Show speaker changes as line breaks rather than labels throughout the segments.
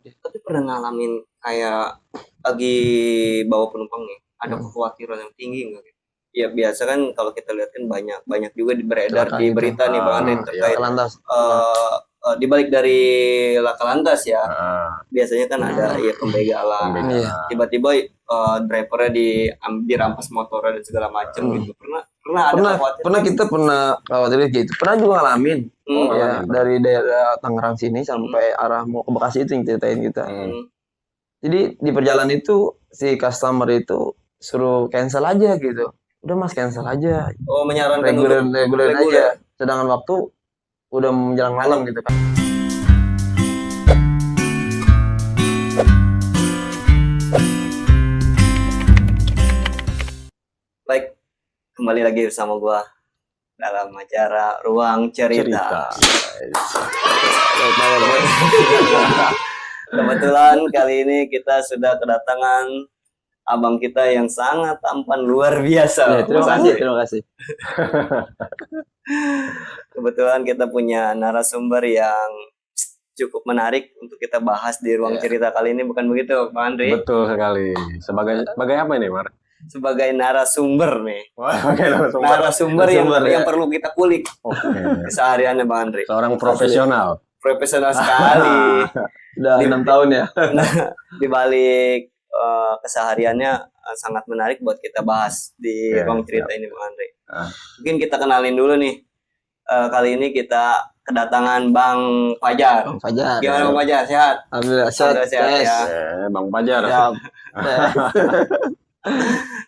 Tapi pernah ngalamin kayak lagi bawa penumpang nih, ada kekhawatiran yang tinggi nggak? Ya biasa kan kalau kita lihat kan banyak banyak juga beredar
Kecelakaan
di
gitu.
berita nih Bang Andre terkait
Lantas.
dibalik dari laka lantas ya.
Ah,
Biasanya kan ada ya pembegalan.
Iya.
Tiba-tiba drivernya dirampas motornya dan segala macam gitu. Pernah ada kekhawatiran?
Pernah kita pernah khawatir gitu. Pernah juga ngalamin. Ya,
ngalamin.
dari daerah Tangerang sini sampai arah mau ke Bekasi itu yang ceritain kita. Jadi di perjalanan itu si customer itu suruh cancel aja gitu. Udah Mas cancel aja.
Oh, menyarankan
Reguler
untuk
aja. Sedangkan waktu udah menjelang malam gitu kan.
Baik, kembali lagi bersama gua dalam acara Ruang Cerita. Kebetulan kali ini kita sudah kedatangan abang kita yang sangat tampan luar biasa.
Ya, terima kasih.
Kebetulan kita punya narasumber yang cukup menarik untuk kita bahas di Ruang Cerita kali ini, bukan begitu, Pak Andre?
Betul sekali. Sebagai apa ini, Mar?
Sebagai narasumber nih.
Narasumber
yang perlu kita kulik. Kesehariannya Bang Andre.
Seorang profesional.
Profesional sekali.
Udah 6 tahun ya.
Di balik kesehariannya sangat menarik buat kita bahas di Ruang Cerita ini Bang Andre. Mungkin kita kenalin dulu nih. Kali ini kita kedatangan Bang Fajar.
Bang Fajar.
Gimana Bang Fajar? Sehat?
Alhamdulillah sehat
ya.
Bang Fajar.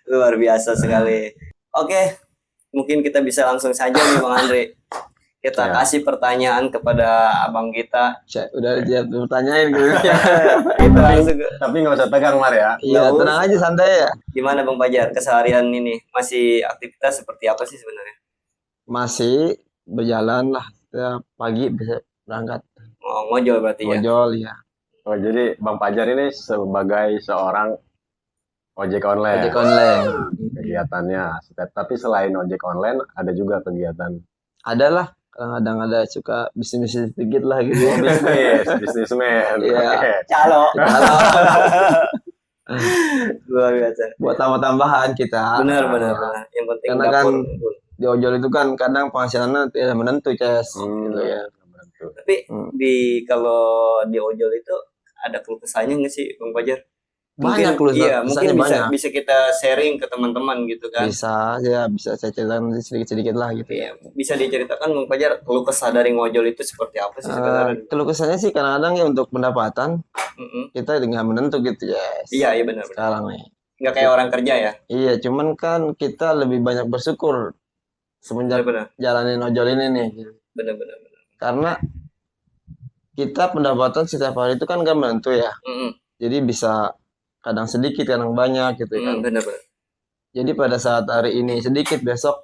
Luar biasa sekali. Oke, mungkin kita bisa langsung saja nih Bang Andre. Kita kasih pertanyaan kepada abang kita.
Udah dia bertanyain gitu.
Tapi nggak usah tegang Mar ya.
Iya, tenang aja santai ya.
Gimana Bang Fajar keseharian ini? Masih aktivitas seperti apa sih sebenarnya?
Masih berjalan lah. Setiap pagi bisa berangkat.
Oh, ngojol berarti ya?
Ngojol ya.
Oh, jadi Bang Fajar ini sebagai seorang ojek online.
Ojek online.
Kegiatannya. Tapi selain ojek online ada juga kegiatan.
Ada lah. Kadang-kadang ada suka bisnis sedikit lah gitu.
Oh, bisnismen.
Iya.
Calo. Luar biasa.
Buat tambah-tambahan kita.
Benar. Yang penting
karena kan di ojol itu kan kadang penghasilannya tidak menentu, Ces. Gitu ya.
Tapi kalau di ojol itu ada keluh kesahnya nggak sih, Bang Fajar?
Banyak keluh kesahnya.
Iya, mungkin bisa kita sharing ke teman-teman gitu kan.
Bisa saya ceritakan sedikit-sedikit lah gitu.
Iya, bisa diceritakan Bang Fajar keluh kesah dari ngojol itu seperti apa sih sebenarnya?
Keluh kesahnya sih kadang-kadang ya untuk pendapatan kita nggak menentu gitu, Yes.
Iya benar.
Sekarang nih.
Nggak kayak orang kerja ya?
Iya, cuman kan kita lebih banyak bersyukur semenjak jalanin ojol ini nih.
Benar.
Karena kita pendapatan setiap hari itu kan nggak menentu ya. Jadi bisa kadang sedikit, kadang banyak gitu kan.
Benar.
Jadi pada saat hari ini sedikit, besok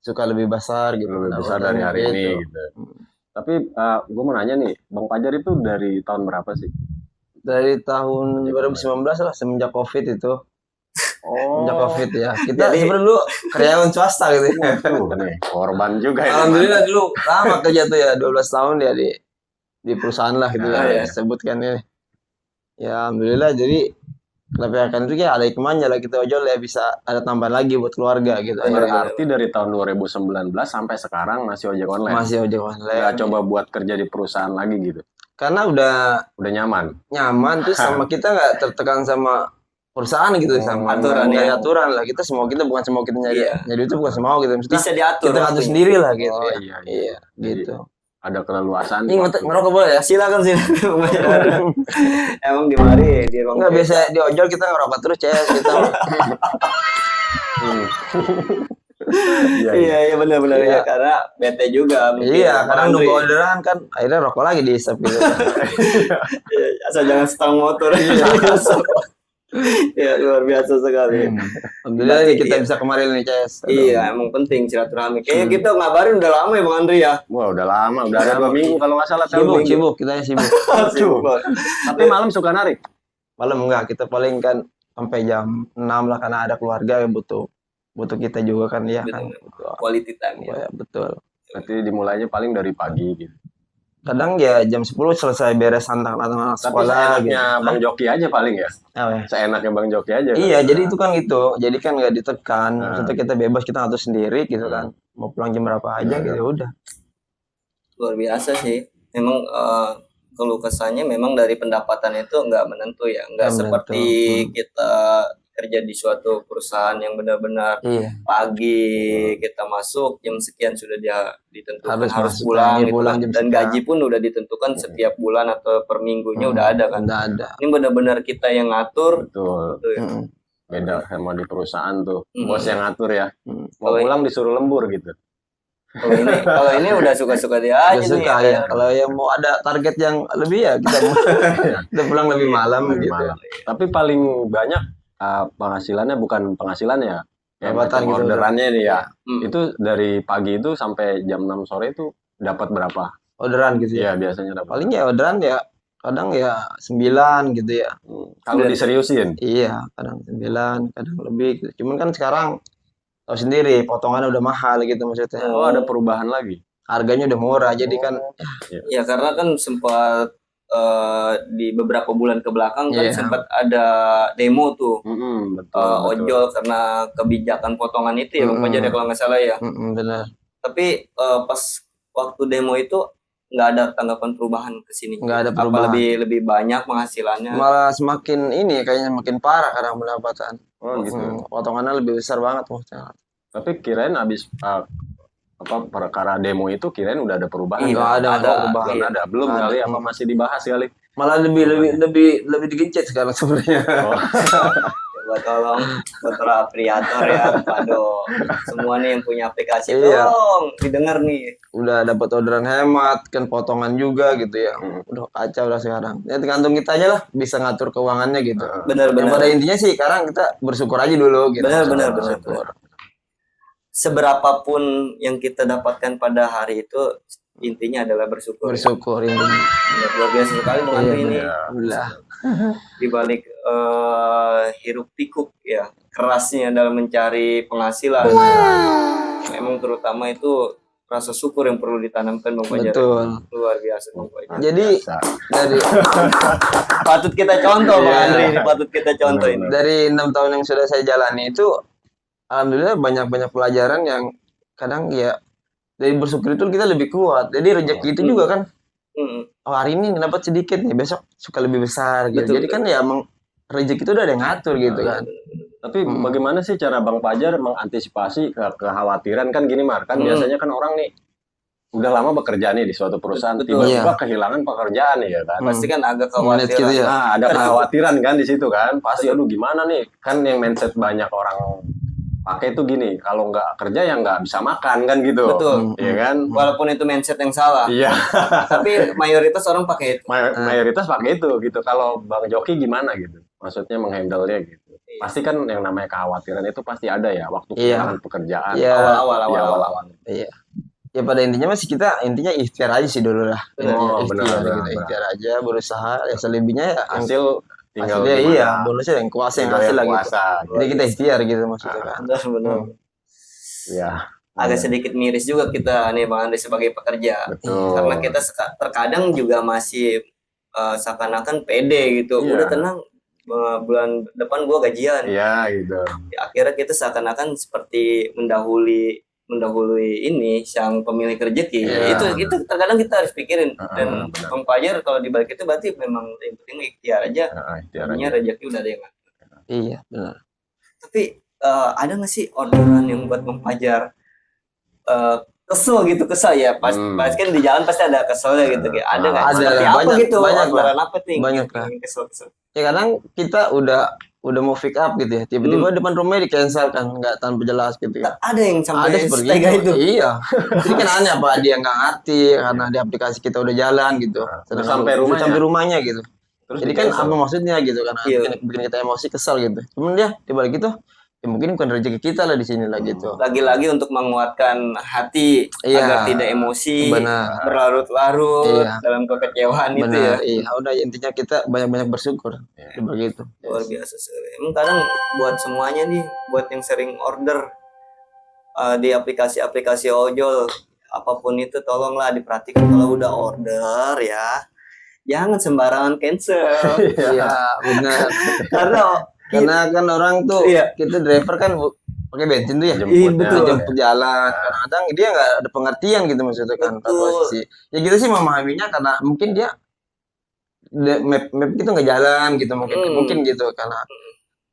suka lebih besar gitu.
Lebih besar dari hari ini gitu. Tapi gue mau nanya nih, Bang Fajar itu dari tahun berapa sih?
Dari tahun 2019 lah, semenjak COVID itu. Semenjak COVID ya. Kita sebenarnya dulu karyawan swasta gitu ya.
Nih, korban juga ya.
Alhamdulillah dulu lama kerja tuh ya, 12 tahun ya di perusahaan lah gitu ya. Sebutkan ya. Ya alhamdulillah, jadi kebanyakan itu ya ada hikmahnya lah, kita ojol ya bisa ada tambahan lagi buat keluarga gitu.
Berarti dari tahun 2019 sampai sekarang masih ojek online?
Masih ojek online.
Nggak coba buat kerja di perusahaan lagi gitu?
Karena udah
nyaman.
Terus sama kita nggak tertekan sama perusahaan gitu, sama aturan lah. Kita bukan semua kita nyari itu bukan semua gitu. Maksudnya
bisa diatur.
Kita atur sendiri lah gitu.
Iya.
Gitu.
Ada keleluasan.
Ini ngerokok boleh ya?
Silakan. Emang di mari di ruang.
Nggak biasa di ojol kita ngerokok terus, Ces. Kita.
Iya benar ya, karena bete juga.
Iya, kadang nunggu orderan kan, akhirnya rokok lagi dihisap gitu.
Asal jangan setang motor. Ya luar biasa sekali.
Alhamdulillah kita bisa kemarin nih, Ces.
Iya, emang penting silaturahmi. Kayaknya kita ngabarin udah lama ya Bang Andre ya.
Wah, udah lama, udah ada 2 minggu kalau nggak salah.
Sibuk, kita sibuk.
Tapi malam suka narik?
Malam enggak, kita paling kan sampai jam 6 lah, karena ada keluarga yang butuh kita juga kan ya.
Quality time ya.
Betul.
Berarti dimulainya paling dari pagi gitu.
kadang ya jam 10 selesai beres anak-anak
Tapi
sekolah
seenaknya Bang Joki aja paling ya.
Ya.
Seenaknya Bang Joki aja.
Iya, jadi itu kan gitu. Jadi kan nggak ditekan.
Nah.
Maksudnya kita bebas, kita ngatur sendiri gitu kan. Mau pulang jam berapa aja gitu udah.
Luar biasa sih. Memang keluh kesahnya memang dari pendapatan itu nggak menentu ya. Nggak seperti kita kerja di suatu perusahaan yang benar-benar pagi kita masuk jam sekian sudah dia ditentukan harus pulang gitu kan. Dan gaji pun udah ditentukan setiap bulan atau per minggunya udah ada kan.
Udah ada.
Ini benar-benar kita yang ngatur.
Betul.
Gitu ya.
Beda sama di perusahaan tuh. Bos yang ngatur ya. Mau pulang disuruh lembur gitu.
Kalau ini udah suka-suka dia aja nih.
Ya. Kalau yang mau ada target yang lebih ya kita pulang lebih malam gitu.
Tapi paling banyak penghasilannya bukan penghasilannya ya
pendapatan gitu,
orderannya nih ya. Itu dari pagi itu sampai jam 6 sore itu dapat berapa
orderan gitu ya?
Biasanya dapat
paling ya orderan ya kadang ya 9 gitu ya.
Kalau diseriusin
iya kadang 9 kadang lebih gitu. Cuman kan sekarang tahu sendiri potongannya udah mahal gitu maksudnya.
Ada perubahan lagi,
harganya udah murah jadi kan
ya karena kan sempat di beberapa bulan ke belakang kan sempat ada demo tuh ojol karena kebijakan potongan itu ya Bang Fajar ya kalau nggak salah ya.
Benar.
Tapi pas waktu demo itu nggak ada tanggapan perubahan ke sini.
Nggak ada perubahan.
Apa lebih banyak penghasilannya?
Malah semakin ini kayaknya makin parah karena pendapatan. Gitu. Potongannya lebih besar banget maksudnya.
Tapi kirain habis perkara demo itu kirain udah ada perubahan.
Nggak ada
perubahan. Ada belum kali apa masih dibahas kali?
Malah lebih digencet sekarang sebenarnya.
Coba tolong Dr. Apriator ya, aduh semua nih yang punya aplikasi tolong didengar nih.
Udah dapat orderan hemat kan potongan juga gitu ya. Udah kacau lah sekarang. Ya tergantung kita aja lah bisa ngatur keuangannya gitu.
Benar-benar.
Pada intinya sih sekarang kita bersyukur aja dulu gitu.
Benar. Seberapapun yang kita dapatkan pada hari itu intinya adalah bersyukur.
Bersyukur intinya.
Luar biasa sekali Bang Andri ini.
Alhamdulillah.
Di balik hiruk pikuk ya kerasnya dalam mencari penghasilan. Memang terutama itu rasa syukur yang perlu ditanamkan Bang Fajar.
Betul.
Luar biasa Bang Fajar.
Jadi dari
patut kita contoh Bang Andri ini, patut kita contoh ini.
Dari 6 tahun yang sudah saya jalani itu alhamdulillah banyak pelajaran yang kadang ya dari bersyukur itu kita lebih kuat. Jadi rezeki itu juga kan hari ini dapat sedikit nih, besok suka lebih besar gitu. Jadi kan ya emang rezeki itu udah ada yang ngatur gitu kan.
Tapi bagaimana sih cara Bang Fajar mengantisipasi kekhawatiran kan gini Mar, kan biasanya kan orang nih udah lama bekerja nih di suatu perusahaan tiba-tiba kehilangan pekerjaan nih ya kan.
Pasti kan agak khawatir.
Gitu ya.
Nah, ada kekhawatiran kan di situ kan. Pasti aduh gimana nih? Kan yang mindset banyak orang pakai itu gini, kalau nggak kerja ya nggak bisa makan kan gitu.
Betul.
Iya kan?
Walaupun itu mindset yang salah.
Iya.
Tapi mayoritas orang pakai itu.
Mayoritas pakai itu gitu. Kalau Bang Joki gimana gitu? Maksudnya menghandle-nya gitu. Pasti kan yang namanya kekhawatiran itu pasti ada ya waktu kehilangan pekerjaan.
Awal-awal.
Iya. Ya pada intinya masih kita intinya ikhtiar aja sih dulu lah.
Benar.
Ikhtiar aja, berusaha. Ya selebihnya ya
hasil tinggal
bonusnya yang kuasa yang hasil lagi gitu. Jadi kita ikhtiar gitu maksudnya kan.
Benar.
Ya.
Agak sedikit miris juga kita nih Bang Andri sebagai pekerja.
Betul.
Karena kita terkadang juga masih seakan-akan pede gitu. Udah tenang, bulan depan gua gajian.
Iya gitu.
Akhirnya kita seakan-akan seperti mendahului ini sang pemilik rezeki. Itu terkadang kita harus pikirin. Dan Bang Fajar kalau dibalik itu berarti memang yang penting ikhtiar aja. Artinya rezeki udah ada yang ngatur.
Iya benar.
Tapi ada nggak sih orderan yang buat Bang Fajar kesel ya? Pas kan di jalan pasti ada keselnya gitu. Ada nggak? Seperti apa
banyak,
gitu? Orderan apa nih?
Banyak lah.
Kesel.
Ya kadang kita udah mau pick up gitu ya, tiba-tiba depan rumahnya di cancel kan, nggak tanpa jelas gitu ya.
Ada yang sampai
setega itu. Iya. Jadi kan aneh apa dia nggak ngerti karena di aplikasi kita udah jalan gitu. Sampai rumahnya gitu. Terus jadi kan apa maksudnya gitu kan? Bikin kita emosi, kesal gitu. Cuman dia dibalik itu ya mungkin bukan rezeki kita lah di sini lah gitu.
Lagi-lagi untuk menguatkan hati agar tidak emosi, berlarut-larut dalam kekecewaan itu ya.
Iya, udah intinya kita banyak-banyak bersyukur. Begitu.
Luar biasa sekali. Emang kadang buat semuanya nih, buat yang sering order di aplikasi-aplikasi ojol, apapun itu tolonglah diperhatikan kalau udah order ya. Jangan sembarangan cancel.
Iya, benar.
Karena
kan orang tuh,
iya.
kita driver kan pakai bensin tuh ya, jemput jalan. Kadang dia nggak ada pengertian gitu maksudnya kan posisi. Ya gitu sih memahaminya karena mungkin dia map itu nggak jalan gitu mungkin gitu karena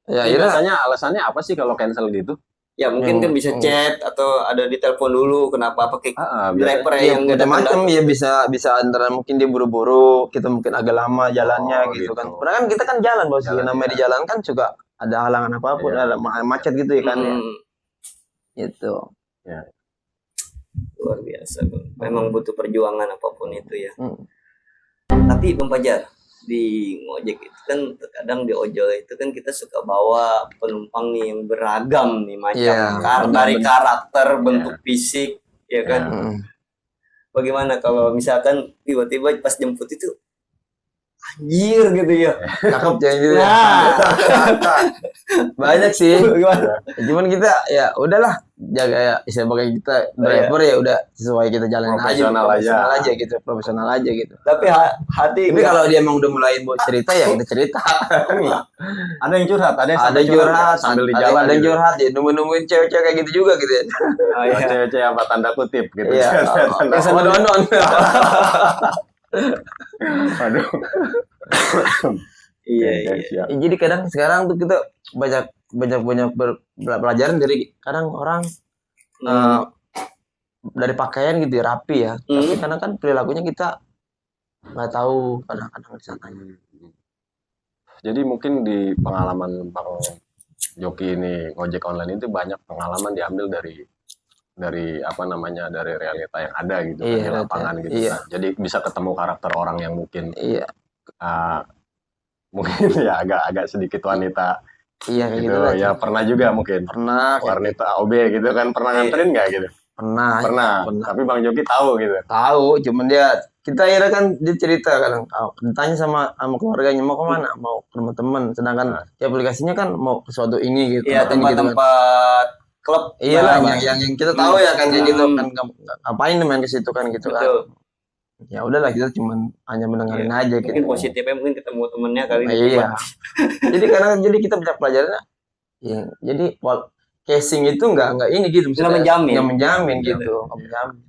ya biasanya alasannya apa sih kalau cancel gitu?
Ya mungkin kan bisa chat atau ada di telepon dulu kenapa pakai driver yang
macam-macam ya bisa antara mungkin dia buru-buru kita mungkin agak lama jalannya gitu kan. Padahal kan kita kan jalan bos, namanya di jalan kan juga ada halangan apapun, ada macet gitu ya kan ya. Gitu.
Ya. Luar biasa, memang butuh perjuangan apapun itu ya. Tapi Bang Fajar, di ngojek itu kan terkadang di ojol itu kan kita suka bawa penumpang nih yang beragam nih macam dari karakter, bentuk fisik, ya kan. Bagaimana kalau misalkan tiba-tiba pas jemput itu anjir gitu ya,
cakep gitu. Banyak sih. Cuman kita ya udahlah jaga ya sebagai kita driver ya udah sesuai kita jalanin profesional aja gitu.
Tapi
kalau dia emang udah mulai mau cerita ya kita cerita.
Ada yang curhat, ada yang curhat sambil di jalan.
Ada yang curhat ya nungguin cewek-cewek kayak gitu juga gitu ya.
Cewek-cewek apa tanda kutip gitu.
Sama donon.
Aduh.
Iya.
Jadi kadang sekarang tuh kita banyak pelajaran dari kadang orang dari pakaian gitu ya, rapi ya. Tapi karena kan perilakunya kita nggak tahu kadang-kadang di sana.
Jadi mungkin di pengalaman Bang Joki ini ngojek online itu banyak pengalaman diambil dari apa namanya dari realita yang ada gitu di lapangan gitu. Nah, jadi bisa ketemu karakter orang yang mungkin mungkin ya agak sedikit wanita.
Iya
gitu ya pernah juga mungkin.
Pernah.
Wanita OB gitu kan pernah nganterin nggak gitu? Pernah. Tapi Bang Joki tahu gitu.
Tahu, cuman kita akhirnya kan dia cerita kadang ditanya sama keluarganya mau kemana, mau ke teman-teman, sedangkan di aplikasinya kan mau ke suatu ini gitu.
Iya, tempat-tempat klub.
Iyalah yang kita tahu ya kan kayak gitu kan ngapain main ke situ kan gitu kan. Ya udahlah kita cuma hanya mendengarin aja gitu.
Mungkin positifnya mungkin ketemu temennya kali ini.
Iya. jadi kita banyak pelajarannya. Ya, jadi casing itu nggak ini gitu
nggak
menjamin gitu. Makanya.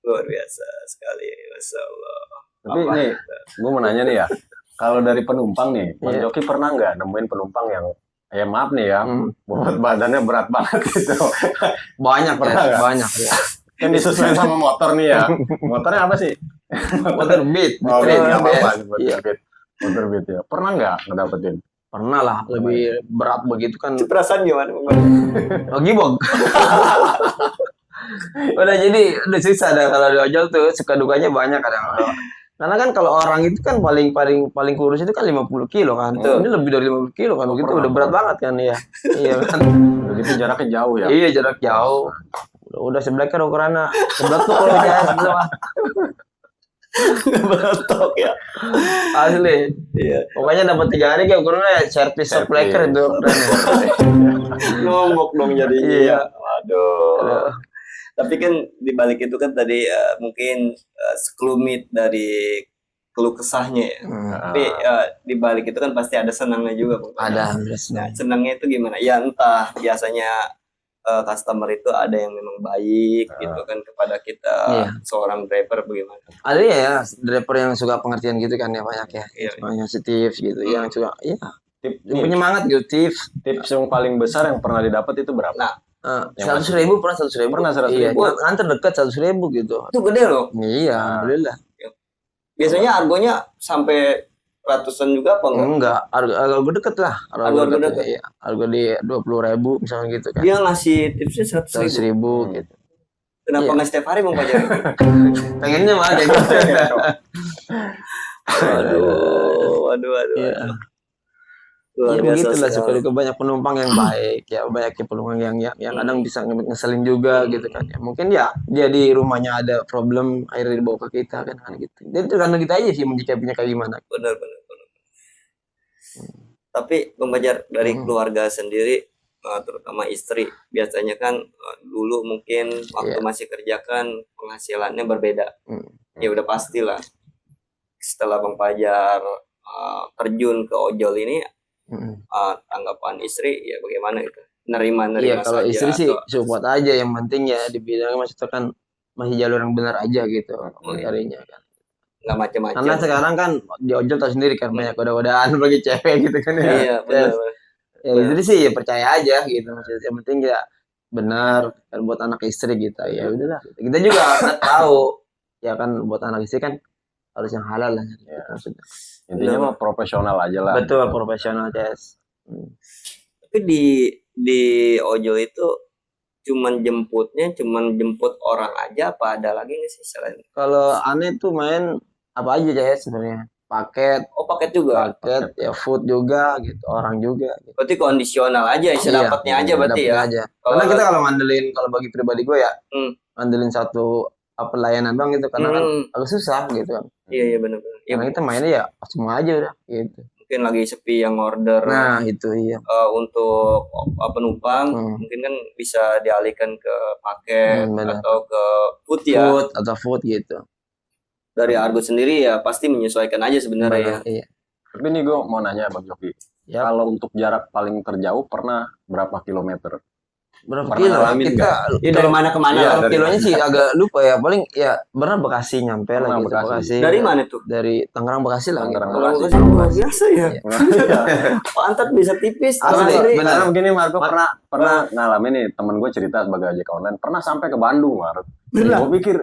Luar biasa sekali, Masya Allah.
Tapi nih, gue mau nanya nih ya, kalau dari penumpang nih, Bang Joki pernah nggak nemuin penumpang yang maaf nih ya, bobot badannya berat banget gitu?
Banyak ya.
Kan disesuaikan sama motor nih ya. Motornya apa sih?
Motor Beat.
Motor Beat ya. Pernah nggak ngedapetin?
Pernah lah, lebih berat begitu kan.
Perasaan gimana?
Gibong. udah susah dah kalau di ojol tuh suka dukanya banyak kadang-kadang. Karena kan kalau orang itu kan paling kurus itu kan 50 kilo kan. Ini lebih dari 50 kilo kan. Begitu udah berat banget kan ya. Iya kan.
Begitu jaraknya jauh ya.
Iya, jarak jauh. Udah sebelah kan ukurannya. Sebelah tuh kalau jaya sebelah.
Berotok ya.
Asli. Iya. Pokoknya dapat 3 hari kayak ukurannya servis supplier itu.
Ngomong dong jadi. Iya. Waduh. Tapi kan dibalik itu kan tadi mungkin sekelumit dari keluh kesahnya ya. Tapi dibalik itu kan pasti ada senangnya juga.
Ada.
Nah, senangnya itu gimana? Ya entah biasanya customer itu ada yang memang baik gitu kan kepada kita seorang driver bagaimana?
Ada ya driver yang suka pengertian gitu kan ya banyak ya. Yang positif gitu yang suka penyemangat gitu tips
yang paling besar yang pernah didapat itu berapa?
Nah,
100.000 pernah 100.000
iya,
nganter dekat 100.000 gitu
itu gede loh.
Iya alhamdulillah.
Biasanya harganya sampai ratusan juga apa
enggak harga deket lah harga deket ya harga di 20.000 misalnya gitu kan
dia ngasih tipsnya
100.000 gitu.
Kenapa nggak setiap hari Bang Fajar?
Pengennya mah kayak gitu.
Aduh.
Ya begitulah suka banyak penumpang yang baik ya banyak penumpang yang kadang bisa ngeselin juga gitu kan ya mungkin dia di rumahnya ada problem akhirnya dibawa ke kita kan gitu jadi tergantung kita aja sih menyikapinya kayak gimana.
Benar. Tapi Bang Fajar dari keluarga sendiri terutama istri. Biasanya kan dulu mungkin waktu masih kerja kan penghasilannya berbeda. Ya udah pastilah. Setelah Bang Fajar terjun ke ojol ini, tanggapan istri ya bagaimana itu? Nerima
kalau
saja
istri sih
atau
support aja, yang penting ya dibilang maksudnya kan masih jalur yang benar aja gitu carinya kan.
nggak macam-macam.
Karena sekarang kan di ojol tahu sendiri kan banyak goda-godaan bagi cewek gitu kan ya.
Iya, benar.
Ya istri sih ya percaya aja gitu, maksudnya yang penting ya benar kan buat anak istri gitu. Ya udahlah. Kita juga tahu ya kan buat anak istri kan harus yang halal lah gitu, maksudnya.
Intinya mah profesional aja lah.
Betul, profesional, Ces.
Tapi di ojol itu cuman jemput orang aja, apa ada lagi nggak sih selain?
Kalau aneh tuh main apa aja Ces sebenarnya. Paket
juga.
Ya food juga gitu, orang juga gitu.
Berarti kondisional aja, sedapatnya aja berarti ya.
Aja. Karena kita kalau ngandelin, kalau bagi pribadi gue ya, ngandelin satu layanan bang gitu, karena kan agak susah gitu kan.
Iya benar-benar.
Karena kita mainnya ya semua aja udah gitu.
Mungkin lagi sepi yang order.
Nah itu iya.
Untuk penumpang mungkin kan bisa dialihkan ke paket atau ke food ya.
Food gitu.
Dari Argo sendiri ya pasti menyesuaikan aja sebenarnya ya.
Iya.
Tapi nih gue mau nanya Bang Joki, kalau untuk jarak paling terjauh pernah berapa kilometer?
Berapa kilo? Kita
dari mana ke mana?
Kalau kilonya sih agak lupa ya, paling ya benar Bekasi nyampe lah gitu. Bekasi.
Dari mana tuh?
Dari Tangerang Bekasi lah.
Bekasi luar biasa ya. Pantat bisa tipis.
Benar begini Marco, pernah ngalamin nih, temen gue cerita sebagai ojek online pernah sampai ke Bandung, Marco. Gue pikir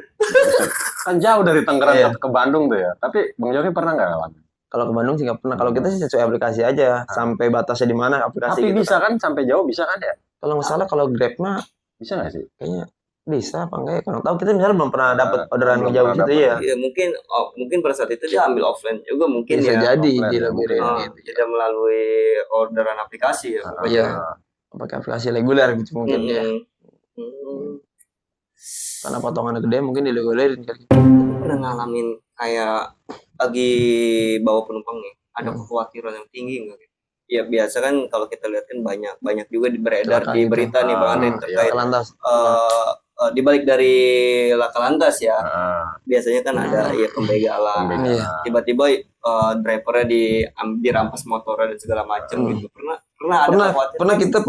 kan jauh dari Tangerang ke Bandung tuh ya. Tapi Bang Joki pernah nggak ngalamin?
Kalau ke Bandung sih nggak pernah. Kalau kita sih sesuai aplikasi aja, sampai batasnya di mana aplikasi.
Tapi gitu bisa kan sampai jauh bisa kan ya?
Kalau nggak salah kalau Grab mah
bisa nggak sih?
Kayaknya bisa apa enggak ya? Kurang tahu, kita misalnya belum pernah dapat orderan jauh gitu ya.
Iya mungkin pada saat itu dia ambil offline juga mungkin
bisa
ya.
jadi dilakuin gitu.
Tidak melalui orderan aplikasi ya.
Iya. Pakai aplikasi reguler gitu mungkin ya. Karena potongannya gede mungkin diregulerin kali.
Pernah ngalamin kayak lagi bawa penumpang nih, ada kekhawatiran yang tinggi nggak? Ya biasa kan kalau kita lihat kan banyak juga beredar di berita nih Bang Andre terkait dibalik dari laka lantas ya. Biasanya kan ada pembegalan. Tiba-tiba drivernya dirampas motornya dan segala macam gitu. Pernah
kita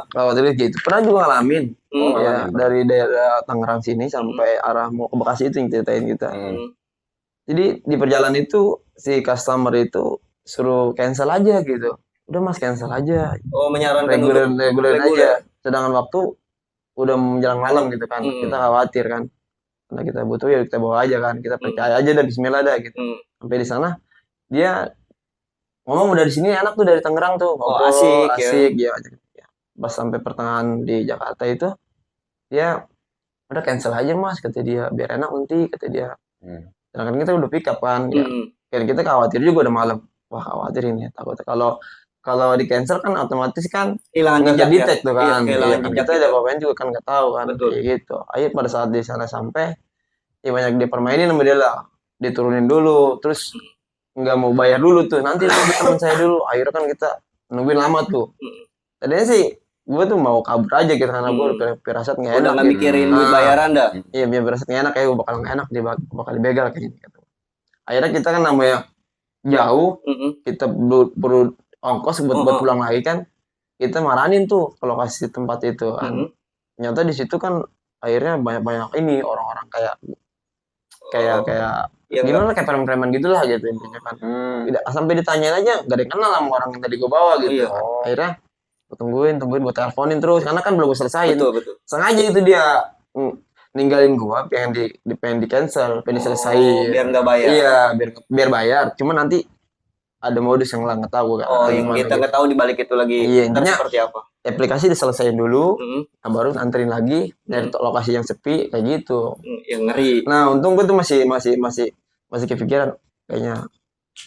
khawatir gitu. Pernah juga ngalamin. Ya dari daerah Tangerang sini sampai arah mau ke Bekasi itu yang ceritain kita. Jadi di perjalanan itu si customer itu suruh cancel aja gitu. Udah mas cancel aja.
Menyarankan
reguler aja. Sedangkan waktu udah menjelang malam gitu kan. Kita khawatir kan. Karena kita butuh ya kita bawa aja kan. Kita percaya aja dan bismillah dah gitu. Sampai di sana dia ngomong udah di sini enak tuh dari Tangerang tuh. Asik ya. Pas sampai pertengahan di Jakarta itu dia udah cancel aja mas kata dia, biar enak nanti kata dia. Sedangkan kita udah pick up kan ya. Dan kita khawatir juga udah malam. Wah khawatir ini takut kalau di cancel kan otomatis kan
hilang
jejak detect tuh kan.
Kita
ada apa-apain juga kan nggak tahu kan. Kayak gitu. Akhirnya pada saat di sana sampai ya banyak dipermainin sama dia lah. Diturunin dulu terus nggak mau bayar dulu tuh. Nanti teman saya dulu. Akhirnya kan kita nungguin lama tuh. Tadinya sih gue tuh mau kabur aja gitu karena gue firasat nggak enak.
Udah nggak mikirin bayaran dah.
Iya biar firasat nggak enak kayak gue bakal nggak enak dia bakal dibegal kayak gitu. Akhirnya kita kan namanya jauh, kita perlu ongkos buat pulang lagi kan, kita maranin tuh ke lokasi tempat itu kan. Ternyata di situ kan akhirnya banyak ini orang-orang kayak gimana kayak preman-preman gitulah gitu intinya kan. Tidak sampai ditanyain aja gak ada yang kenal sama orang yang tadi gue bawa gitu. Akhirnya gue tungguin gue teleponin terus karena kan belum gue selesain.
Betul.
Sengaja itu dia ninggalin gue pengen di cancel, pengen diselesain.
Biar nggak bayar.
Iya, biar bayar. Cuma nanti ada modus yang lah nggak tahu kan.
Kita nggak tahu di balik itu lagi.
Iya, intinya
seperti apa.
Aplikasi diselesain dulu, baru anterin lagi dari lokasi yang sepi kayak gitu.
Yang ngeri.
Nah, untung gue tuh masih kepikiran kayaknya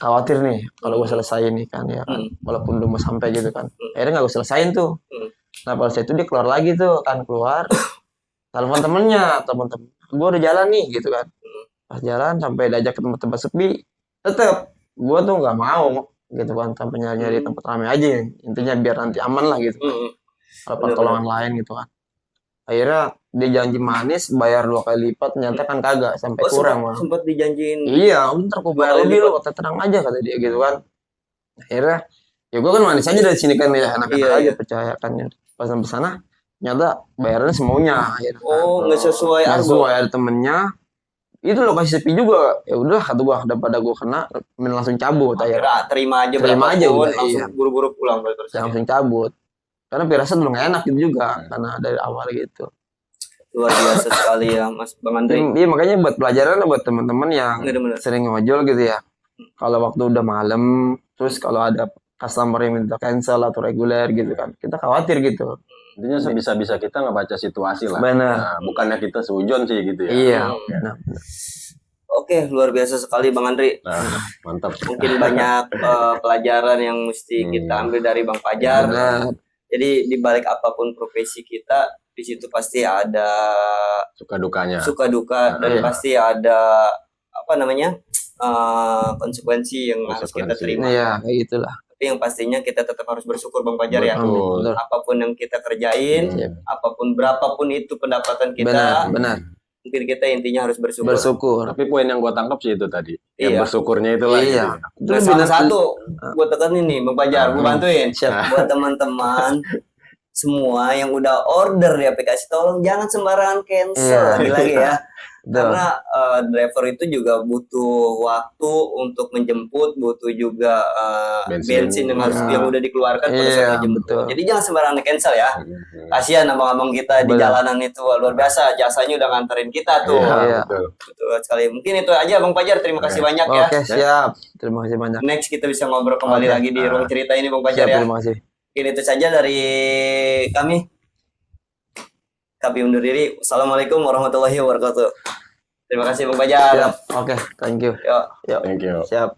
khawatir nih kalau gue selesain nih kan ya kan. Walaupun udah mau sampai gitu kan. Akhirnya nggak gue selesain tuh. Nah, pada saat itu dia keluar lagi tuh kan keluar. Telepon temen-temen gue udah jalan nih gitu kan. Pas jalan sampai diajak ke tempat-tempat sepi, tetep gue tuh nggak mau gitu kan sampai nyari tempat ramai aja intinya biar nanti aman lah gitu. Kalau pertolongan lain gitu kan. Akhirnya dia janji manis bayar 2 kali lipat, ternyata kan kagak sampai kurang malah.
Sempat dijanjiin.
Iya, bentar aku bayar lebih lo, kata tenang aja kata dia gitu kan. Akhirnya ya gue kan manis aja dari sini kan ya, enak-enak aja percaya kan. Pas sampai sana ternyata bayarnya semaunya.
Oh, nggak sesuai
Nggak sesuai, ada temennya. Itu lokasi sepi juga. Ya udah kata gua, daripada gua kena langsung cabut akhirnya.
Terima aja
udah,
langsung buru-buru pulang
langsung cabut. Karena firasat belum enak gitu juga karena dari awal gitu.
Luar biasa sekali ya Mas Bang Andre.
Iya makanya buat pelajaran buat teman-teman yang sering ngojol gitu ya. Kalau waktu udah malam, terus kalau ada customer yang minta cancel atau reguler gitu kan, kita khawatir gitu.
Intinya sebisa-bisa kita ngebaca situasi lah.
Benar.
Nah, bukannya kita seujon sih gitu ya.
Iya. Benar.
Oke, luar biasa sekali Bang Andri.
Nah, mantap.
Mungkin banyak pelajaran yang mesti kita ambil dari Bang Fajar.
Benar.
Jadi di balik apapun profesi kita, di situ pasti ada
suka dukanya.
Suka duka dan pasti ada konsekuensi yang harus kita terima.
Iya, kayak gitulah.
Tapi yang pastinya kita tetap harus bersyukur Bang Fajar ya.
Betul.
Apapun yang kita kerjain, apapun berapapun itu pendapatan kita.
Benar.
Mungkin kita intinya harus bersyukur.
Tapi poin yang gua tangkap sih itu tadi. Yang bersyukurnya itu lah.
Iya.
Itu salah satu gua tekanin nih Bang Fajar, gua bantuin. Buat teman-teman semua yang udah order di aplikasi, tolong jangan sembarangan cancel lagi ya. Karena driver itu juga butuh waktu untuk menjemput, butuh juga bensin yang harus yang udah dikeluarkan pada saat menjemput. Jadi jangan sembarangan cancel ya. Kasihan abang-abang kita di jalanan itu, luar biasa jasanya udah nganterin kita tuh. Betul sekali. Mungkin itu aja Bang Fajar, terima kasih banyak ya.
Oke, siap. Terima kasih banyak.
Next kita bisa ngobrol kembali lagi di ruang cerita ini Bang Fajar ya.
Terima kasih.
Mungkin itu saja dari kami. Kami undur diri. Assalamualaikum warahmatullahi wabarakatuh. Terima kasih Bang Fajar.
Oke, thank you.
Yuk.
Thank you.
Siap.